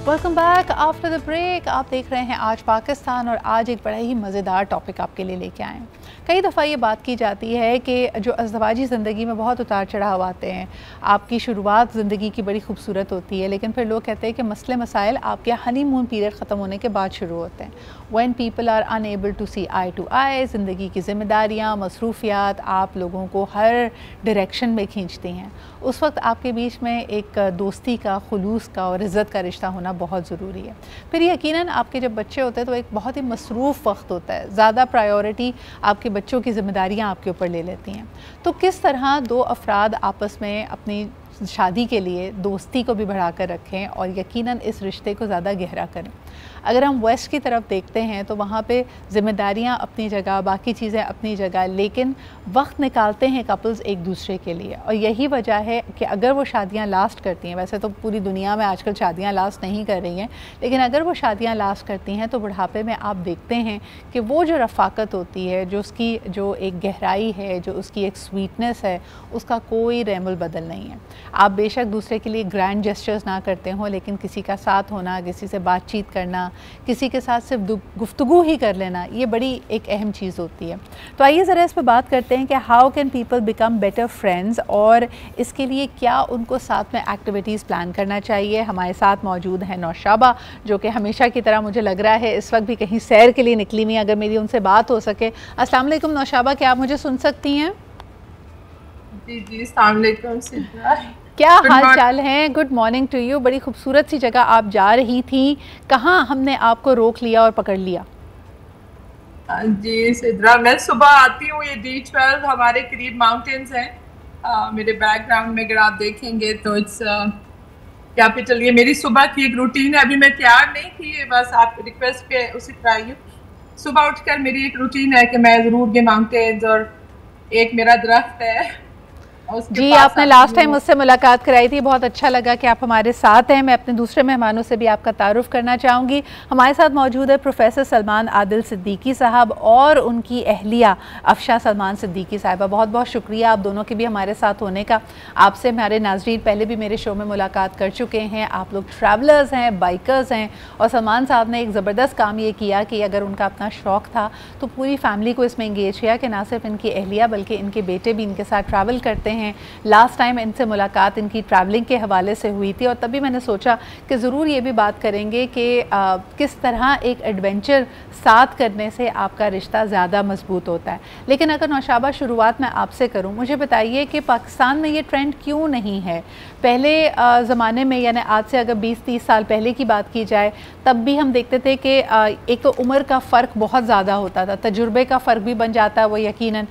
Welcome back after the break. आप देख रहे हैं आज पाकिस्तान और आज एक बड़ा ही मज़ेदार टॉपिक आपके लिए लेके आए हैं। कई दफ़ा ये बात की जाती है कि जो अज़दवाजी ज़िंदगी में बहुत उतार चढ़ाव आते हैं। आपकी शुरुआत ज़िंदगी की बड़ी खूबसूरत होती है, लेकिन फिर लोग कहते हैं कि मसले मसाइल आपके हनीमून पीरियड ख़त्म होने के बाद शुरू होते हैं। When people are unable to see eye to eye, ज़िंदगी की ज़िम्मेदारियाँ, मसरूफ़ियात आप लोगों को हर डायरेक्शन में खींचती हैं। उस वक्त आपके बीच में एक दोस्ती का, खुलूस का और इज़्ज़त का रिश्ता होना बहुत ज़रूरी है। फिर यकीनन आपके जब बच्चे होते हैं तो एक बहुत ही मसरूफ़ वक्त होता है, ज़्यादा प्रायोरिटी आपके बच्चों की ज़िम्मेदारियाँ आपके ऊपर ले लेती हैं। तो किस तरह दो अफराद आपस में अपनी शादी के लिए दोस्ती को भी बढ़ा कर रखें और यकीनन इस रिश्ते को ज़्यादा गहरा करें। अगर हम वेस्ट की तरफ देखते हैं तो वहाँ पे ज़िम्मेदारियाँ अपनी जगह, बाकी चीज़ें अपनी जगह, लेकिन वक्त निकालते हैं कपल्स एक दूसरे के लिए। और यही वजह है कि अगर वो शादियाँ लास्ट करती हैं, वैसे तो पूरी दुनिया में आजकल शादियाँ लास्ट नहीं कर रही हैं, लेकिन अगर वो शादियाँ लास्ट करती हैं तो बुढ़ापे में आप देखते हैं कि वो जो रफ़ाकत होती है, जो उसकी जो एक गहराई है, जो उसकी एक स्वीटनेस है, उसका कोई रैमुल बदल नहीं है। आप बेशक दूसरे के लिए ग्रैंड जेस्चर्स ना करते हों, लेकिन किसी का साथ होना, किसी से बातचीत करना, किसी के साथ सिर्फ गुफ्तगू ही कर लेना, ये बड़ी एक अहम चीज़ होती है। तो आइए ज़रा इस पर बात करते हैं कि how can people become better friends और इसके लिए क्या उनको साथ में एक्टिविटीज़ प्लान करना चाहिए। हमारे साथ मौजूद है नौशाबा, जो कि हमेशा की तरह मुझे लग रहा है इस वक्त भी कहीं सैर के लिए निकली हुई। अगर मेरी उनसे बात हो सके। अस्सलाम वालेकुम नौशाबा, क्या आप मुझे सुन सकती हैं? जी जी, अस्सलाम वालेकुम सिद्रा, क्या हाल चाल हैं? Good morning to you. बड़ी खूबसूरत सी जगह आप जा रही थी, कहाँ हमने आपको रोक लिया और पकड़ लिया? जी सिद्रा, मैं सुबह आती हूँ, ये D12 हमारे करीब माउंटेन्स हैं। मेरे बैकग्राउंड में अगर आप देखेंगे तो इट्स कैपिटल। ये मेरी सुबह की एक रूटीन है। अभी मैं तैयार नहीं थी, बस आप रिक्वेस्ट पे उसी तरह आई हूँ। सुबह उठकर मेरी एक रूटीन है कि मैं ज़रूर ये माउंटेन्स, और एक मेरा दरख्त है जी, आपने लास्ट टाइम मुझसे मुलाकात कराई थी, बहुत अच्छा लगा कि आप हमारे साथ हैं। मैं अपने दूसरे मेहमानों से भी आपका तारुफ करना चाहूँगी। हमारे साथ मौजूद है प्रोफेसर सलमान आदिल सिद्दीकी साहब और उनकी अहलिया अफशा सलमान सिद्दीकी साहिबा। बहुत बहुत शुक्रिया आप दोनों के भी हमारे साथ होने का। आपसे हमारे नाज़रीन पहले भी मेरे शो में मुलाकात कर चुके हैं। आप लोग ट्रैवलर्स हैं, बाइकर्स हैं, और सलमान साहब ने एक ज़बरदस्त काम ये किया कि अगर उनका अपना शौक़ था तो पूरी फैमिली को इसमें इंगेज किया कि ना सिर्फ इनकी अहलिया बल्कि इनके बेटे भी इनके साथ ट्रैवल करते हैं। लास्ट टाइम इनसे मुलाकात इनकी ट्रैवलिंग के हवाले से हुई थी और तभी मैंने सोचा कि ज़रूर ये भी बात करेंगे कि किस तरह एक एडवेंचर साथ करने से आपका रिश्ता ज़्यादा मजबूत होता है। लेकिन अगर नौशाबा शुरुआत में आपसे करूं, मुझे बताइए कि पाकिस्तान में ये ट्रेंड क्यों नहीं है? पहले ज़माने में, यानी आज से अगर 20-30 साल पहले की बात की जाए, तब भी हम देखते थे कि एक तो उम्र का फ़र्क बहुत ज़्यादा होता था, तजुर्बे का फ़र्क भी बन जाता है वो यकीनन।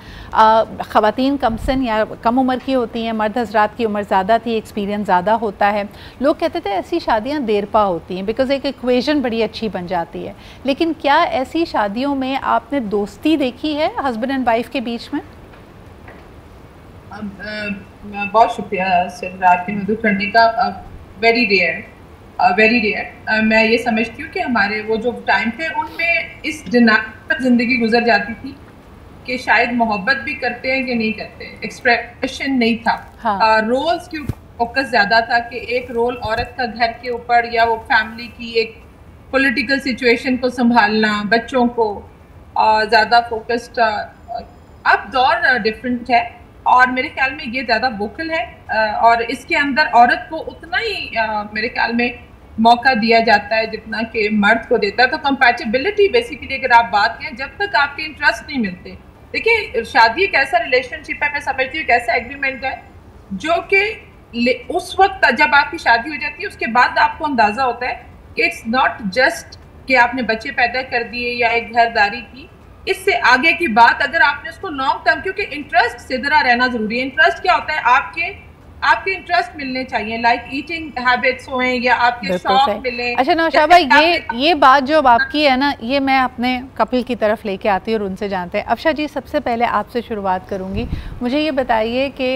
ख़वातीन कम सन या कम उम्र की होती हैं, मर्द हज़रात की उम्र ज़्यादा थी, एक्सपीरियंस ज़्यादा होता है। लोग कहते थे ऐसी शादियाँ देरपा होती हैं बिकॉज़ एक इक्वेशन बड़ी अच्छी बन जाती है। लेकिन क्या ऐसी शादियों में आपने दोस्ती देखी है हस्बैंड एंड वाइफ के बीच में? बहुत शुक्रिया सिद्रा आपकी मदद करने का। Very rare. मैं ये समझती हूँ कि हमारे वो जो टाइम थे उनमें इस पर ज़िंदगी गुजर जाती थी कि शायद मोहब्बत भी करते हैं कि नहीं करते, एक्सप्रेशन नहीं था। हाँ। रोल्स के ऊपर फोकस ज़्यादा था कि एक रोल औरत का घर के ऊपर या वो फैमिली की एक पॉलिटिकल सिचुएशन को संभालना, बच्चों को ज़्यादा फोकस्ड। अब दौर डिफरेंट है और मेरे ख्याल में ये ज़्यादा वोकल है और इसके अंदर औरत को उतना ही मेरे ख्याल में मौका दिया जाता है जितना कि मर्द को देता है। तो कंपैटिबिलिटी बेसिकली अगर आप बात करें, जब तक आपके इंटरेस्ट नहीं मिलते, देखिए शादी एक ऐसा रिलेशनशिप है, मैं समझती हूँ एक ऐसा एग्रीमेंट है जो कि उस वक्त जब आपकी शादी हो जाती है उसके बाद आपको अंदाजा होता है कि इट्स नॉट जस्ट कि आपने बच्चे पैदा कर दिए या एक घरदारी की। इससे आगे की बात अगर आपने उसको लॉन्ग टर्म, क्योंकि इंटरेस्ट सिद्रा रहना जरूरी है। इंटरेस्ट क्या होता है? आपके इंटरेस्ट मिलने चाहिए, लाइक ईटिंग हैबिट्स हों या आपके शौक मिले। अच्छा नौशाबा, ये बात जो आपकी है ना, ये मैं अपने कपिल की तरफ लेके आती हूँ और उनसे जानते हैं। अफशा जी, सबसे पहले आपसे शुरुआत करूँगी। मुझे ये बताइए कि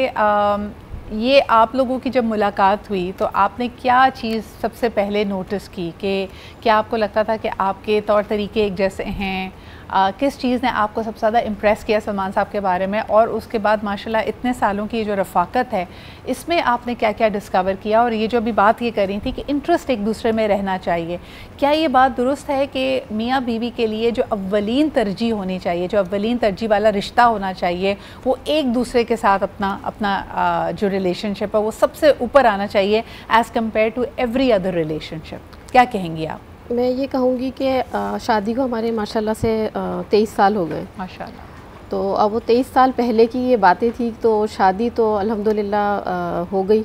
ये आप लोगों की जब मुलाकात हुई तो आपने क्या चीज़ सबसे पहले नोटिस की कि क्या आपको लगता था कि आपके तौर तरीके एक जैसे हैं? किस चीज़ ने आपको सबसे ज़्यादा इम्प्रेस किया सलमान साहब के बारे में, और उसके बाद माशाल्लाह इतने सालों की जो रफ़ाकत है इसमें आपने क्या क्या डिस्कवर किया? और ये जो अभी बात ये कर रही थी कि इंटरेस्ट एक दूसरे में रहना चाहिए, क्या ये बात दुरुस्त है कि मियाँ बीवी के लिए जो अव्वलीन तरजीह होनी चाहिए, जो अव्वलीन तरजीह वाला रिश्ता होना चाहिए, वो एक दूसरे के साथ अपना जो रिलेशनशिप है वो सबसे ऊपर आना चाहिए as compare to every other relationship? क्या कहेंगी आप? मैं ये कहूँगी कि शादी को हमारे माशाल्लाह से 23 साल हो गए माशाल्लाह। तो अब वो 23 साल पहले की ये बातें थी, तो शादी तो अल्हम्दुलिल्लाह हो गई।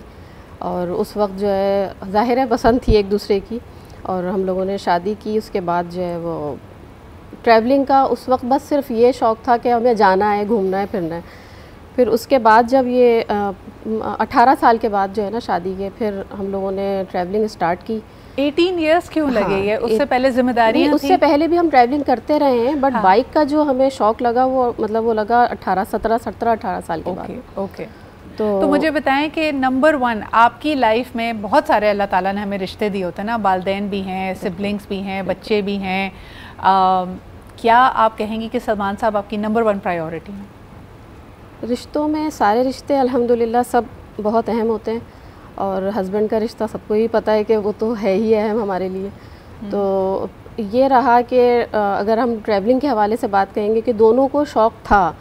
और उस वक्त जो है ज़ाहिर है पसंद थी एक दूसरे की, और हम लोगों ने शादी की। उसके बाद जो है वो ट्रैवलिंग का उस वक्त बस सिर्फ ये शौक़ था कि हमें जाना है, घूमना है, फिरना है। फिर उसके बाद जब ये 18 साल के बाद जो है ना शादी के, फिर हम लोगों ने ट्रैवलिंग स्टार्ट की। 18 इयर्स क्यों लगे? ये उससे पहले जिम्मेदारी? उससे पहले भी हम ट्रैवलिंग करते रहे हैं, बट बाइक का जो हमें शौक़ लगा वो मतलब वो लगा 18 साल के बाद। ओके। तो मुझे बताएं कि नंबर 1 आपकी लाइफ में बहुत सारे अल्लाह ताला ने हमें रिश्ते दिए होते हैं ना, वालिदैन भी हैं, सिबलिंग्स भी हैं, बच्चे भी हैं। क्या आप कहेंगी कि सलमान साहब आपकी नंबर 1 प्रायोरिटी हैं? रिश्तों में सारे रिश्ते अल्हम्दुलिल्लाह सब बहुत अहम होते हैं, और हस्बैंड का रिश्ता सबको ही पता है कि वो तो है ही अहम हमारे लिए। तो ये रहा कि अगर हम ट्रैवलिंग के हवाले से बात करेंगे कि दोनों को शौक़ था,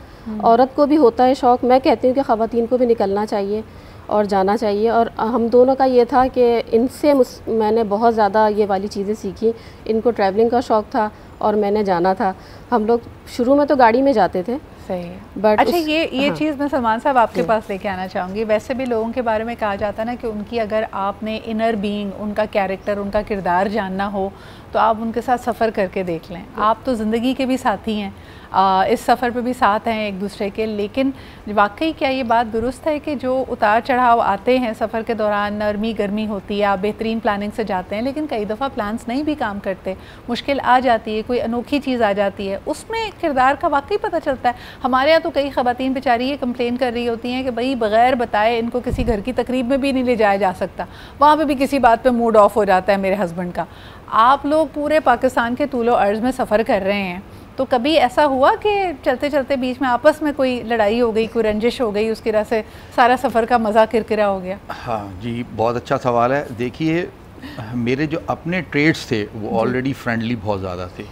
औरत को भी होता है शौक़, मैं कहती हूँ कि ख़वातीन को भी निकलना चाहिए और जाना चाहिए। और हम दोनों का ये था कि इनसे मैंने बहुत ज़्यादा ये वाली चीज़ें सीखी। इनको ट्रैवलिंग का शौक़ था और मैंने जाना था। हम लोग शुरू में तो गाड़ी में जाते थे। सही है। बट अच्छा, ये हाँ। चीज़ मैं सलमान साहब आपके पास लेके आना चाहूँगी। वैसे भी लोगों के बारे में कहा जाता है ना कि उनकी अगर आपने इनर बीइंग, उनका कैरेक्टर, उनका किरदार जानना हो तो आप उनके साथ सफ़र करके देख लें। आप तो ज़िंदगी के भी साथी हैं, इस सफ़र पे भी साथ हैं एक दूसरे के। लेकिन वाकई क्या ये बात दुरुस्त है कि जो उतार चढ़ाव आते हैं सफ़र के दौरान, नरमी गर्मी होती है, आप बेहतरीन प्लानिंग से जाते हैं, लेकिन कई दफ़ा प्लान्स नहीं भी काम करते, मुश्किल आ जाती है, कोई अनोखी चीज़ आ जाती है, उसमें किरदार का वाकई पता चलता है। हमारे यहाँ तो कई ख़वातीन बेचारी ये कंप्लेन कर रही होती हैं कि भाई बग़ैर बताए इनको किसी घर की तकरीब में भी नहीं ले जाया जा सकता, वहाँ पर भी किसी बात पर मूड ऑफ हो जाता है मेरे हस्बैंड का। आप लोग पूरे पाकिस्तान के तूलो अर्ज़ में सफ़र कर रहे हैं, तो कभी ऐसा हुआ कि चलते चलते बीच में आपस में कोई लड़ाई हो गई, कोई रंजिश हो गई, उसकी वजह से सारा सफ़र का मज़ा किरकिरा हो गया? हाँ जी, बहुत अच्छा सवाल है। देखिए, मेरे जो अपने ट्रेड्स थे वो ऑलरेडी फ्रेंडली बहुत ज़्यादा थे,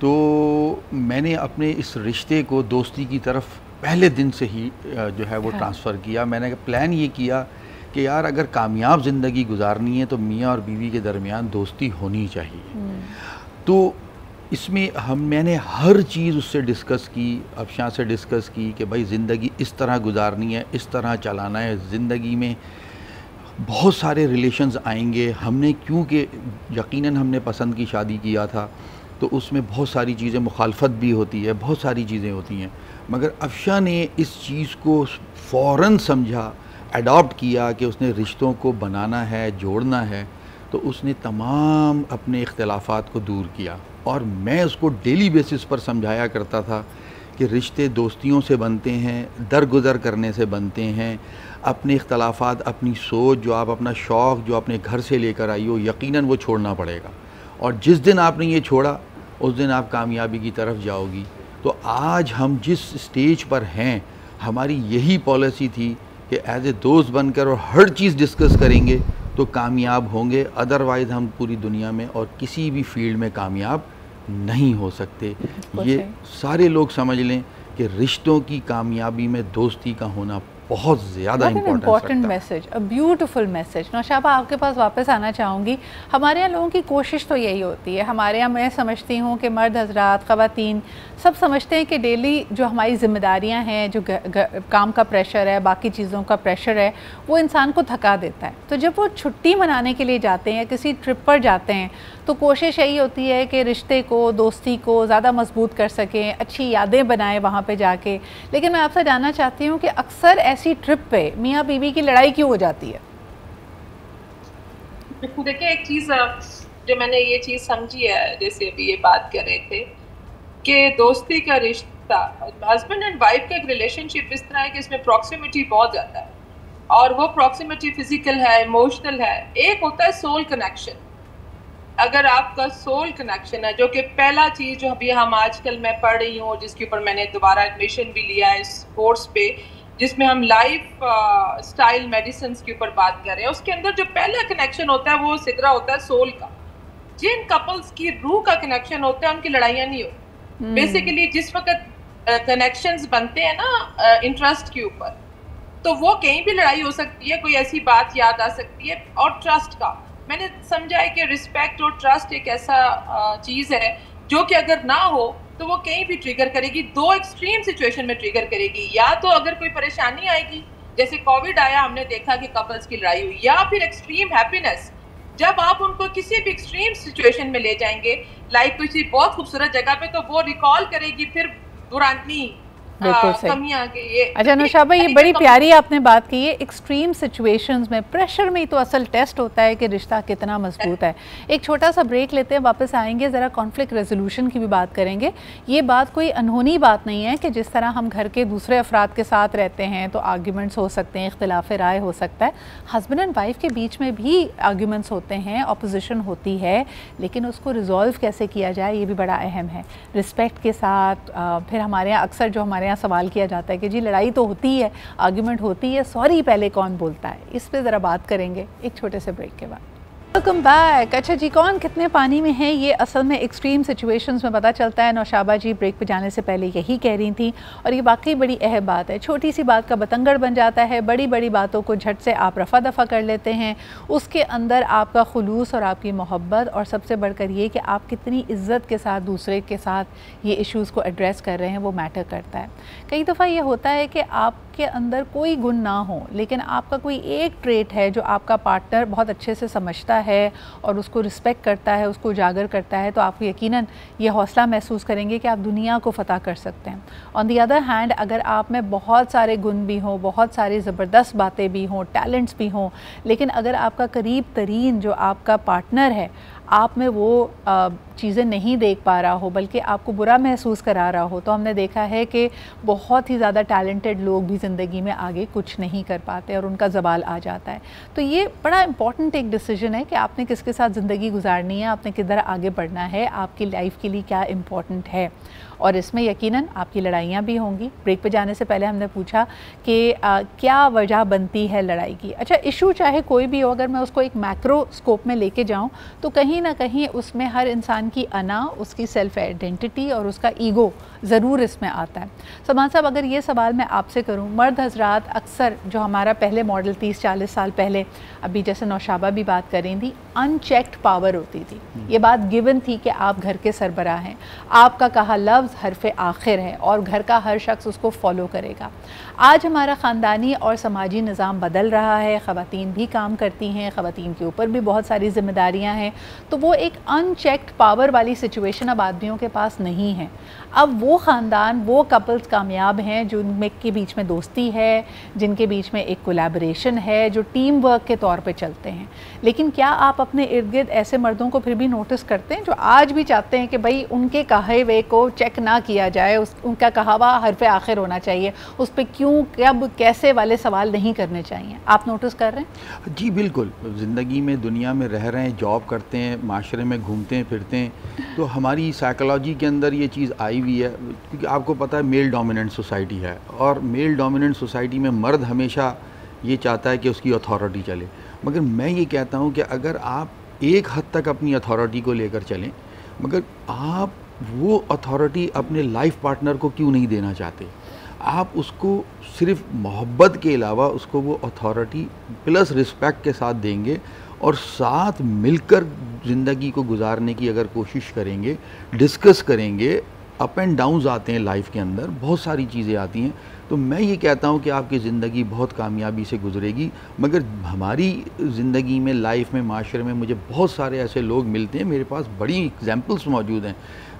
तो मैंने अपने इस रिश्ते को दोस्ती की तरफ पहले दिन से ही जो है वो ट्रांसफ़र किया। मैंने प्लान ये किया कि यार अगर कामयाब ज़िंदगी गुजारनी है तो मियाँ और बीवी के दरमियान दोस्ती होनी चाहिए। तो इसमें मैंने हर चीज़ उससे डिस्कस की, अफशां से डिस्कस की कि भाई ज़िंदगी इस तरह गुजारनी है, इस तरह चलाना है। ज़िंदगी में बहुत सारे रिलेशंस आएंगे। हमने क्योंकि यकीनन हमने पसंद की शादी किया था, तो उसमें बहुत सारी चीज़ें, मुखालफत भी होती है, बहुत सारी चीज़ें होती हैं। मगर अफशा ने इस चीज़ को फ़ौरन समझा, अडॉप्ट किया कि उसने रिश्तों को बनाना है, जोड़ना है। तो उसने तमाम अपने इख्तिलाफ़ात को दूर किया, और मैं उसको डेली बेसिस पर समझाया करता था कि रिश्ते दोस्तियों से बनते हैं, दरगुज़र करने से बनते हैं। अपने इख्तिलाफ़ात, अपनी सोच, जो आप अपना शौक़ जो अपने घर से लेकर आई हो, यकीनन वो छोड़ना पड़ेगा, और जिस दिन आपने ये छोड़ा उस दिन आप कामयाबी की तरफ जाओगी। तो आज हम जिस स्टेज पर हैं, हमारी यही पॉलिसी थी कि एज ए दोस्त बनकर और हर चीज़ डिस्कस करेंगे तो कामयाब होंगे, अदरवाइज़ हम पूरी दुनिया में और किसी भी फील्ड में कामयाब नहीं हो सकते। ये सारे लोग समझ लें कि रिश्तों की कामयाबी में दोस्ती का होना बहुत ज़्यादा important message, a beautiful message. Naushaba, आपके पास वापस आना चाहूँगी। हमारे यहाँ लोगों की कोशिश तो यही होती है, हमारे यहाँ मैं समझती हूँ कि मर्द हजरात, ख़वातीन सब समझते हैं कि डेली जो हमारी ज़िम्मेदारियाँ हैं, जो काम का प्रेशर है, बाकी चीज़ों का प्रेशर है, वो इंसान को थका देता है। तो जब वो छुट्टी मनाने के लिए जाते हैं या किसी ट्रिप पर जाते हैं, तो कोशिश यही होती है कि रिश्ते को, दोस्ती को ज़्यादा मजबूत कर सकें, अच्छी यादें बनाएं वहाँ पे जाके। लेकिन मैं आपसे जानना चाहती हूँ कि अक्सर ऐसी ट्रिप पे मियाँ बीवी की लड़ाई क्यों हो जाती है? देखिए, एक चीज़ जो मैंने ये चीज़ समझी है, जैसे अभी ये बात कर रहे थे कि दोस्ती का रिश्ता, हस्बैंड एंड वाइफ का एक रिलेशनशिप इस तरह है कि इसमें प्रॉक्सिमिटी बहुत ज़्यादा है, और वो प्रॉक्सिमिटी फिजिकल है, इमोशनल है। एक होता है सोल कनेक्शन। अगर आपका सोल कनेक्शन है, जो कि पहला चीज़ जो अभी हम आजकल मैं पढ़ रही हूँ, जिसके ऊपर मैंने दोबारा एडमिशन भी लिया है इस कोर्स पे, जिसमें हम लाइफ स्टाइल मेडिसिन के ऊपर बात कर रहे हैं, उसके अंदर जो पहला कनेक्शन होता है वो सिदरा होता है सोल का। जिन कपल्स की रूह का कनेक्शन होता है उनकी लड़ाइयाँ नहीं होती। बेसिकली जिस वक्त कनेक्शंस बनते हैं ना इंटरेस्ट के ऊपर, तो वो कहीं भी लड़ाई हो सकती है, कोई ऐसी बात याद आ सकती है। और ट्रस्ट का मैंने समझा है कि रिस्पेक्ट और ट्रस्ट एक ऐसा चीज़ है जो कि अगर ना हो तो वो कहीं भी ट्रिगर करेगी, दो एक्सट्रीम सिचुएशन में ट्रिगर करेगी। या तो अगर कोई परेशानी आएगी, जैसे कोविड आया, हमने देखा कि कपल्स की लड़ाई हुई, या फिर एक्सट्रीम हैप्पीनेस, जब आप उनको किसी भी एक्सट्रीम सिचुएशन में ले जाएंगे, लाइक किसी बहुत खूबसूरत जगह पे, तो वो रिकॉल करेगी फिर पुरानी कमियां के। ये अच्छा नौशाबा, ये बड़ी प्यारी आपने बात की है। एक्सट्रीम सिचुएशंस में, प्रेशर में ही तो असल टेस्ट होता है कि रिश्ता कितना मजबूत है। एक छोटा सा ब्रेक लेते हैं, वापस आएंगे, ज़रा कॉन्फ्लिक्ट रेजोल्यूशन की भी बात करेंगे। ये बात कोई अनहोनी बात नहीं है कि जिस तरह हम घर के दूसरे अफराद के साथ रहते हैं तो आर्ग्यूमेंट्स हो सकते हैं, इख्तिलाफ राय हो सकता है, हस्बैंड एंड वाइफ के बीच में भी आर्ग्यूमेंट्स होते हैं, अपोजिशन होती है, लेकिन उसको रिजॉल्व कैसे किया जाए ये भी बड़ा अहम है, रिस्पेक्ट के साथ। फिर हमारे यहाँ अक्सर जो हमारे सवाल किया जाता है कि जी लड़ाई तो होती है, आर्ग्यूमेंट होती है, सॉरी पहले कौन बोलता है, इस पे ज़रा बात करेंगे एक छोटे से ब्रेक के बाद। Welcome back. अच्छा जी, कौन कितने पानी में है ये असल में एक्सट्रीम सिचुएशंस में पता चलता है। नौशाबा जी ब्रेक पे जाने से पहले यही कह रही थी, और ये वाकई बड़ी अहम बात है। छोटी सी बात का बतंगड़ बन जाता है, बड़ी बड़ी बातों को झट से आप रफ़ा दफ़ा कर लेते हैं। उसके अंदर आपका खुलूस और आपकी मोहब्बत, और सबसे बढ़कर ये कि आप कितनी इज़्ज़त के साथ दूसरे के साथ ये इश्यूज़ को एड्रेस कर रहे हैं, वो मैटर करता है। कई दफ़ा ये होता है कि आपके अंदर कोई गुण ना हो, लेकिन आपका कोई एक ट्रेट है जो आपका पार्टनर बहुत अच्छे से समझता है और उसको रिस्पेक्ट करता है, उसको उजागर करता है, तो आप यकीनन ये हौसला महसूस करेंगे कि आप दुनिया को फ़तह कर सकते हैं। ऑन दी अदर हैंड, अगर आप में बहुत सारे गुण भी हों, बहुत सारी ज़बरदस्त बातें भी हों, टैलेंट्स भी हों, लेकिन अगर आपका करीब तरीन जो आपका पार्टनर है आप में वो चीज़ें नहीं देख पा रहा हो, बल्कि आपको बुरा महसूस करा रहा हो, तो हमने देखा है कि बहुत ही ज़्यादा टैलेंटेड लोग भी ज़िंदगी में आगे कुछ नहीं कर पाते और उनका ज़वाल आ जाता है। तो ये बड़ा इम्पॉर्टेंट एक डिसीजन है कि आपने किसके साथ ज़िंदगी गुजारनी है, आपने किधर आगे बढ़ना है, आपकी लाइफ के लिए क्या इम्पॉर्टेंट है, और इसमें यकीनन आपकी लड़ाइयाँ भी होंगी। ब्रेक पे जाने से पहले हमने पूछा कि क्या वजह बनती है लड़ाई की। अच्छा, इशू चाहे कोई भी हो, अगर मैं उसको एक मैक्रो स्कोप में लेके जाऊँ तो कहीं ना कहीं उसमें हर इंसान की अना, उसकी सेल्फ आइडेंटिटी और उसका ईगो ज़रूर इसमें आता है। सलमान साहब, अगर ये सवाल मैं आपसे करूँ, मर्द हजरात अक्सर, जो हमारा पहले मॉडल 30-40 साल पहले, अभी जैसे नौशाबा भी बात कर रही थी, अनचेक्ड पावर होती थी। ये बात गिवन थी कि आप घर के सरबराह हैं, आपका कहा लफ्ज़ हरफ़े आखिर है और घर का हर शख्स उसको फॉलो करेगा। आज हमारा ख़ानदानी और समाजी निज़ाम बदल रहा है, ख़वातीन भी काम करती हैं, ख़वातीन के ऊपर भी बहुत सारी ज़िम्मेदारियां हैं, तो वो एक अनचेक्ड पावर वाली सिचुएशन अब आदमियों के पास नहीं है। अब वो ख़ानदान, वो कपल्स कामयाब हैं जिनमें के बीच में दोस्ती है, जिनके बीच में एक कोलैबोरेशन है, जो टीम वर्क के तौर पे चलते हैं। लेकिन क्या आप अपने इर्द गिर्द ऐसे मर्दों को फिर भी नोटिस करते हैं जो आज भी चाहते हैं कि भाई उनके कहे हुए को चेक ना किया जाए, उनका कहावा हरफ़े आखिर होना चाहिए, उस पर क्यों, कब, कैसे वाले सवाल नहीं करने चाहिए? आप नोटिस कर रहे हैं? जी बिल्कुल। ज़िंदगी में, दुनिया में रह रहे हैं, जॉब करते हैं, माशरे में घूमते हैं फिरते हैं, तो हमारी साइकोलॉजी के अंदर ये चीज़ आई हुई है, क्योंकि आपको पता है मेल डोमिनेंट सोसाइटी है, और मेल डोमिनेंट सोसाइटी में मर्द हमेशा ये चाहता है कि उसकी अथॉरिटी चले। मगर मैं ये कहता हूँ कि अगर आप एक हद तक अपनी अथॉरिटी को लेकर चलें, मगर आप वो अथॉरिटी अपने लाइफ पार्टनर को क्यों नहीं देना चाहते? आप उसको सिर्फ मोहब्बत के अलावा उसको वो अथॉरिटी प्लस रिस्पेक्ट के साथ देंगे और साथ मिलकर ज़िंदगी को गुजारने की अगर कोशिश करेंगे, डिस्कस करेंगे। अप एंड डाउन्स आते हैं लाइफ के अंदर, बहुत सारी चीज़ें आती हैं, तो मैं ये कहता हूँ कि आपकी ज़िंदगी बहुत कामयाबी से गुजरेगी। मगर हमारी ज़िंदगी में, लाइफ में, माशरे में मुझे बहुत सारे ऐसे लोग मिलते हैं, मेरे पास बड़ी एग्जांपल्स मौजूद हैं।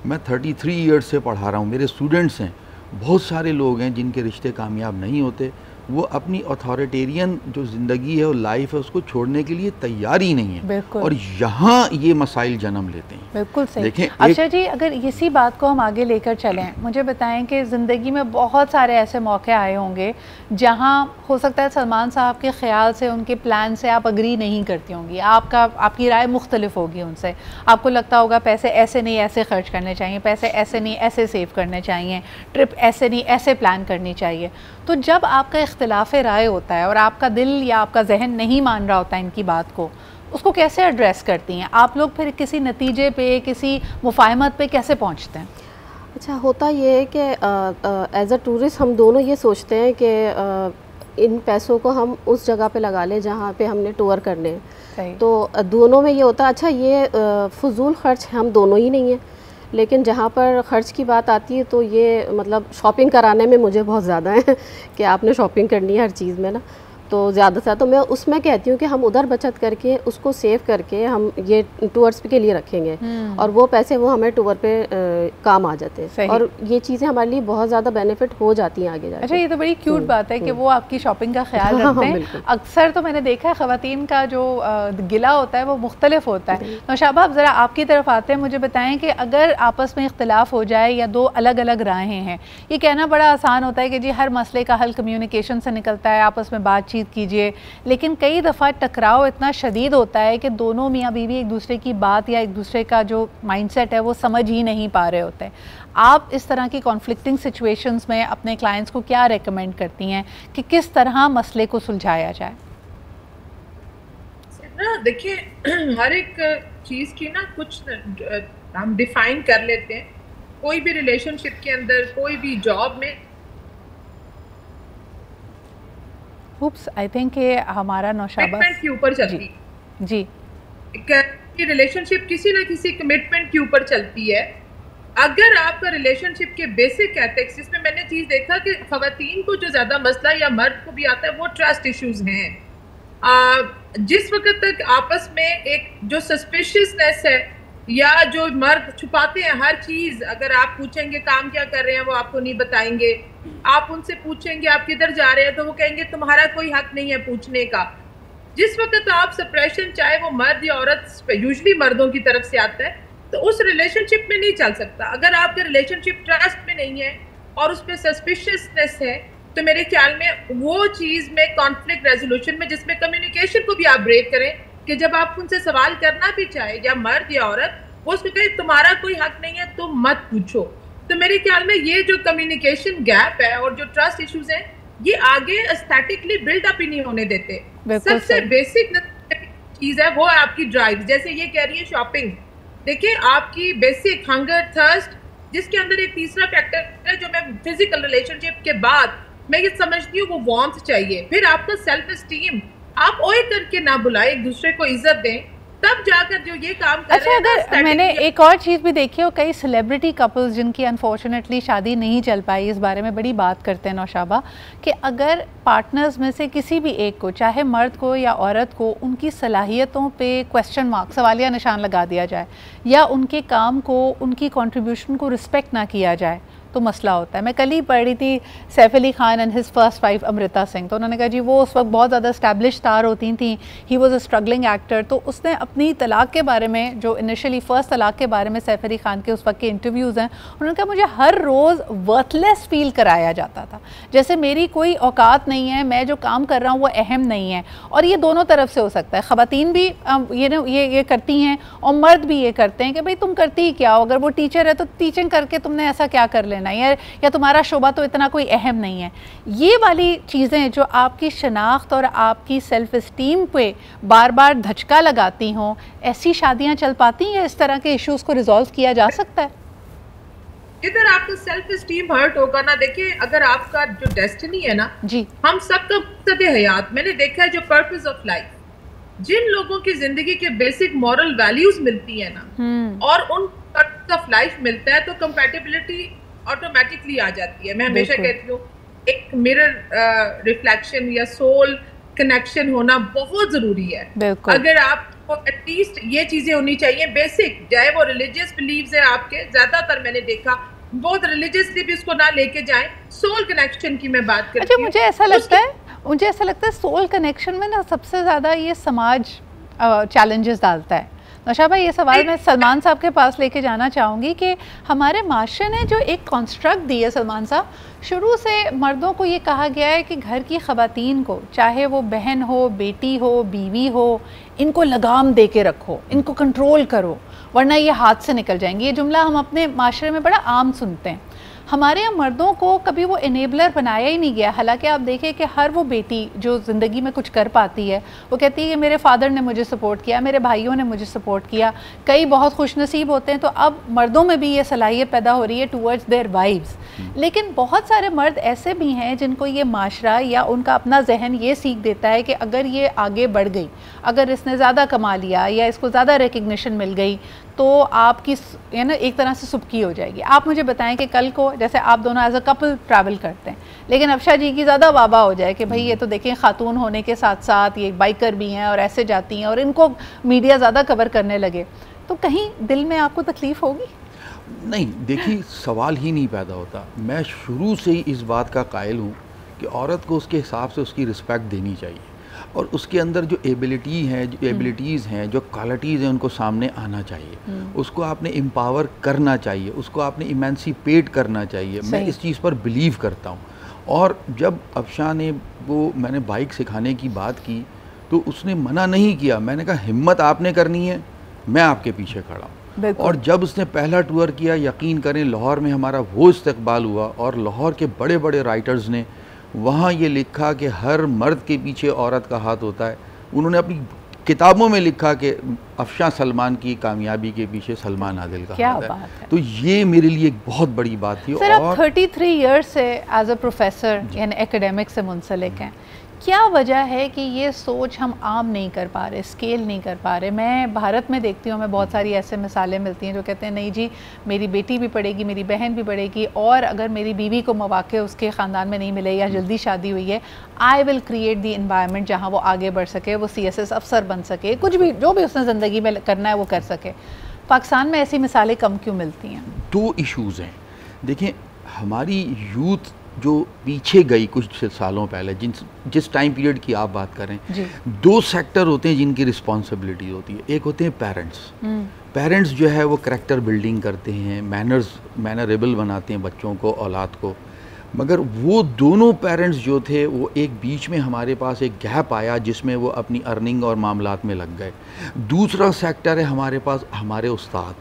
मैं 33 ईयर्स से पढ़ा रहा हूँ, मेरे स्टूडेंट्स हैं, बहुत सारे लोग हैं जिनके रिश्ते कामयाब नहीं होते, वो अपनी अथॉरिटेरियन जो ज़िंदगी है और लाइफ है उसको छोड़ने के लिए तैयार ही नहीं है, और यहाँ ये मसाइल जन्म लेते हैं। बिल्कुल सही। देखें अच्छा जी, अगर इसी बात को हम आगे लेकर चलें, मुझे बताएं कि ज़िंदगी में बहुत सारे ऐसे मौके आए होंगे जहाँ हो सकता है सलमान साहब के ख्याल से, उनके प्लान से आप अग्री नहीं करती होंगी, आपकी राय मुख्तलिफ होगी उनसे। आपको लगता होगा पैसे ऐसे नहीं ऐसे खर्च करने चाहिए, पैसे ऐसे नहीं ऐसे सेव करने चाहिए, ट्रिप ऐसे नहीं ऐसे प्लान करनी चाहिए। तो जब आपका इख्तिलाफ राय होता है और आपका दिल या आपका जहन नहीं मान रहा होता इनकी बात को, उसको कैसे एड्रेस करती हैं आप लोग? फिर किसी नतीजे पे, किसी मुफाहमत पे कैसे पहुंचते हैं? अच्छा, होता ये है कि एज अ टूरिस्ट हम दोनों ये सोचते हैं कि इन पैसों को हम उस जगह पे लगा लें जहाँ पे हमने टूर करने हैं। तो दोनों में ये होता है, अच्छा ये फजूल खर्च हम दोनों ही नहीं हैं, लेकिन जहाँ पर ख़र्च की बात आती है तो ये मतलब शॉपिंग कराने में मुझे बहुत ज़्यादा है कि आपने शॉपिंग करनी है हर चीज़ में ना, तो ज़्यादा से तो मैं उसमें कहती हूँ कि हम उधर बचत करके उसको सेव करके हम ये टूर्स के लिए रखेंगे और वो पैसे वो हमें टूर पे काम आ जाते हैं और ये चीज़ें हमारे लिए बहुत ज़्यादा बेनिफिट हो जाती हैं आगे जाके। अच्छा, ये तो बड़ी क्यूट बात है कि वो आपकी शॉपिंग का ख्याल रखते हैं। अक्सर तो मैंने देखा है ख़वातीन का जो गिला होता है वो मुख्तलिफ होता है। नौशाबा, आप ज़रा आपकी तरफ आते हैं, मुझे बताएं कि अगर आपस में इख्तिलाफ हो जाए या दो अलग अलग राहें हैं, ये कहना बड़ा आसान होता है कि जी हर मसले का हल कम्युनिकेशन से निकलता है, आपस में बातचीत कीजिए, लेकिन कई दफ़ा टकराव इतना शदीद होता है कि दोनों मियाँ बीवी एक दूसरे की बात या एक दूसरे का जो माइंडसेट है वो समझ ही नहीं पा रहे होते। आप इस तरह की कॉन्फ्लिक्टिंग सिचुएशंस में अपने क्लाइंट्स को क्या रेकमेंड करती हैं कि किस तरह मसले को सुलझाया जाए? देखिए, हर एक चीज़ की ना कुछ हम डिफाइन कर लेते हैं। कोई भी रिलेशनशिप के अंदर, कोई भी जॉब में, आई थिंक हमारा नौशाबा के ऊपर चलती जी कि रिलेशनशिप किसी ना किसी कमिटमेंट के ऊपर चलती है। अगर आपका रिलेशनशिप के बेसिक एथिक्स, जिसमें मैंने चीज़ देखा कि ख़वातीन को जो ज़्यादा मसला या मर्द को भी आता है वो ट्रस्ट इश्यूज हैं। जिस वक्त तक आपस में एक जो सस्पिशियसनेस है या जो मर्द छुपाते हैं हर चीज़, अगर आप पूछेंगे काम क्या कर रहे हैं वो आपको नहीं बताएंगे, आप उनसे पूछेंगे आप किधर जा रहे हैं तो वो कहेंगे तुम्हारा कोई हक नहीं है पूछने का। जिस वक्त आप सप्रेशन, चाहे वो मर्द या औरत, यूजुअली मर्दों की तरफ से आता है, तो उस रिलेशनशिप में नहीं चल सकता। अगर आपका रिलेशनशिप ट्रस्ट में नहीं है और उस पर सस्पिशियसनेस है, तो मेरे ख्याल में वो चीज़ में कॉन्फ्लिक्ट रेजोल्यूशन में, जिसमें कम्युनिकेशन को भी आप ब्रेक करें कि जब आप उनसे सवाल करना भी चाहे, या मर्द या औरत, वो उसको कहे तुम्हारा कोई हक नहीं है तुम मत पूछो। तो मेरे ख्याल में ये जो कम्युनिकेशन गैप है और जो ट्रस्ट इश्यूज हैं, ये आगे एस्थेटिकली बिल्डअप ही नहीं होने देते। सबसे बेसिक चीज है वो आपकी ड्राइव। जैसे ये कह रही है शॉपिंग, देखिए आपकी बेसिक हंगर, थर्स्ट, जिसके अंदर एक तीसरा फैक्टर है जो मैं फिजिकल रिलेशनशिप के बाद मैं ये समझती हूँ, वो वार्मथ चाहिए। फिर आपका सेल्फ एस्टीम, आप ओए करके ना बुलाए, एक दूसरे को इज्जत दें, तब जाकर जो ये काम कर रहे हैं। अगर मैंने एक और चीज़ भी देखी हो, कई सेलिब्रिटी कपल्स जिनकी अनफॉर्चुनेटली शादी नहीं चल पाई, इस बारे में बड़ी बात करते हैं नौशाबा, कि अगर पार्टनर्स में से किसी भी एक को, चाहे मर्द को या औरत को, उनकी सलाहियतों पे क्वेश्चन मार्क, सवालिया निशान लगा दिया जाए या उनके काम को, उनकी कंट्रीब्यूशन को रिस्पेक्ट ना किया जाए, तो मसला होता है। मैं कल ही पढ़ रही थी Saif Ali Khan and his first wife Amrita Singh, तो उन्होंने कहा जी वो उस वक्त बहुत ज़्यादा एस्टैब्लिश स्टार होती थी, he was a struggling actor, तो उसने अपनी तलाक के बारे में, जो इनिशियली फ़र्स्ट तलाक के बारे में सैफ अली खान के उस वक्त के इंटरव्यूज़ हैं, उन्होंने कहा मुझे हर रोज़ वर्थलेस फील कराया जाता था, जैसे मेरी कोई औकात नहीं है, मैं जो काम कर रहा हूँ वो अहम नहीं है। और ये दोनों तरफ से हो सकता है, ख़वातीन भी ये करती हैं और मर्द भी ये करते हैं कि भाई तुम करती ही क्या हो, अगर वो टीचर है तो टीचिंग करके तुमने ऐसा क्या कर लेना, या तुम्हारा शोबा तो इतना कोई अहम नहीं है। ये वाली चीज़ें जो आपकी शनाख्त और आपकी सेल्फ इस्टीम पे बार बार धचका लगाती हों, ऐसी शादियां चल पाती हैं या इस तरह के इश्यूज को रिजॉल्व किया जा सकता है? इधर आपका सेल्फ इस्टीम हर्ट होगा ना। देखिए, अगर आपका जो डेस्टिनी है ना जी, हम सबका मकसद हयात, मैंने देखा है जो पर्पस ऑफ लाइफ, जिन लोगों की जिंदगी के बेसिक मॉरल वैल्यूज मिलती है ना और उन पर्पस ऑफ लाइफ मिलता है, तो कंपैटिबिलिटी ऑटोमेटिकली आ जाती है। मैं हमेशा कहती हूँ एक मिरर रिफ्लेक्शन या सोल कनेक्शन होना बहुत जरूरी है। अगर आपको एटलीस्ट ये चीजें होनी चाहिए बेसिक, चाहे वो रिलीजियस बिलीव्स है आपके, ज्यादातर मैंने देखा बहुत रिलीजियसली भी उसको ना लेके जाएं, सोल कनेक्शन की मैं बात करती हूँ। मुझे ऐसा लगता है मुझे ऐसा लगता है सोल कनेक्शन में ना सबसे ज़्यादा ये समाज चैलेंजेस डालता है। नौशाद भाई, ये सवाल मैं सलमान साहब के पास लेके जाना चाहूँगी कि हमारे माशरे ने जो एक कॉन्स्ट्रक्ट दी है सलमान साहब, शुरू से मर्दों को ये कहा गया है कि घर की ख़वातीन को, चाहे वो बहन हो, बेटी हो, बीवी हो, इनको लगाम दे के रखो, इनको कंट्रोल करो, वरना ये हाथ से निकल जाएंगी। ये जुमला हम अपने माशरे में बड़ा आम सुनते हैं। हमारे यहाँ मर्दों को कभी वो इनेबलर बनाया ही नहीं गया। हालांकि आप देखें कि हर वो बेटी जो ज़िंदगी में कुछ कर पाती है वो कहती है कि मेरे फादर ने मुझे सपोर्ट किया, मेरे भाइयों ने मुझे सपोर्ट किया। कई बहुत खुशनसीब होते हैं, तो अब मर्दों में भी ये सलाहियत पैदा हो रही है टूवर्ड्स देयर वाइव्स। लेकिन बहुत सारे मर्द ऐसे भी हैं जिनको ये माशरा या उनका अपना जहन ये सीख देता है कि अगर ये आगे बढ़ गई, अगर इसने ज़्यादा कमा लिया या इसको ज़्यादा रिकग्निशन मिल गई, तो आपकी ना एक तरह से सुबकी हो जाएगी। आप मुझे बताएं कि कल को जैसे आप दोनों एज अ कपल ट्रैवल करते हैं, लेकिन अफशा जी की ज़्यादा वाबा हो जाए कि भाई ये तो देखें खातून होने के साथ साथ ये बाइकर भी हैं और ऐसे जाती हैं और इनको मीडिया ज़्यादा कवर करने लगे, तो कहीं दिल में आपको तकलीफ़ होगी? नहीं, देखिए सवाल ही नहीं पैदा होता। मैं शुरू से ही इस बात का कायल हूँ कि औरत को उसके हिसाब से उसकी रिस्पेक्ट देनी चाहिए और उसके अंदर जो एबिलिटीज़ हैं, जो क्वालिटीज़ हैं, उनको सामने आना चाहिए। उसको आपने एम्पावर करना चाहिए, उसको आपने इमेंसिपेट करना चाहिए। मैं इस चीज़ पर बिलीव करता हूँ। और जब अफशा ने मैंने बाइक सिखाने की बात की तो उसने मना नहीं किया। मैंने कहा हिम्मत आपने करनी है, मैं आपके पीछे खड़ा हूँ। और जब उसने पहला टूर किया, यकीन करें लाहौर में हमारा वो इस्तकबाल हुआ और लाहौर के बड़े बड़े राइटर्स ने वहाँ ये लिखा कि हर मर्द के पीछे औरत का हाथ होता है। उन्होंने अपनी किताबों में लिखा कि अफशा सलमान की कामयाबी के पीछे सलमान आदिल का हाथ है। तो ये मेरे लिए एक बहुत बड़ी बात थी। सर, आप 33 ईयर्स से एज अ प्रोफेसर यानी एकेडमिक से मुंसलिक हैं, क्या वजह है कि ये सोच हम आम नहीं कर पा रहे, स्केल नहीं कर पा रहे? मैं भारत में देखती हूँ, मैं बहुत सारी ऐसे मिसालें मिलती हैं जो कहते हैं नहीं जी मेरी बेटी भी पढ़ेगी, मेरी बहन भी पढ़ेगी, और अगर मेरी बीवी को मौके उसके ख़ानदान में नहीं मिले या जल्दी शादी हुई है, I will create the environment जहाँ वो आगे बढ़ सके, वो CSS अफसर बन सके, कुछ भी जो भी उसने ज़िंदगी में करना है वो कर सके। पाकिस्तान में ऐसी मिसालें कम क्यों मिलती हैं? 2 इशूज़ हैं। देखें, हमारी यूथ जो पीछे गई कुछ सालों पहले, जिस टाइम पीरियड की आप बात करें, 2 सेक्टर होते हैं जिनकी रिस्पॉन्सिबिलिटी होती है। एक होते हैं पेरेंट्स जो है वो करैक्टर बिल्डिंग करते हैं, मैनरेबल बनाते हैं बच्चों को, औलाद को। मगर वो दोनों पेरेंट्स जो थे वो एक बीच में हमारे पास एक गैप आया जिसमें वो अपनी अर्निंग और मामलात में लग गए। दूसरा सेक्टर है हमारे पास हमारे उस्ताद,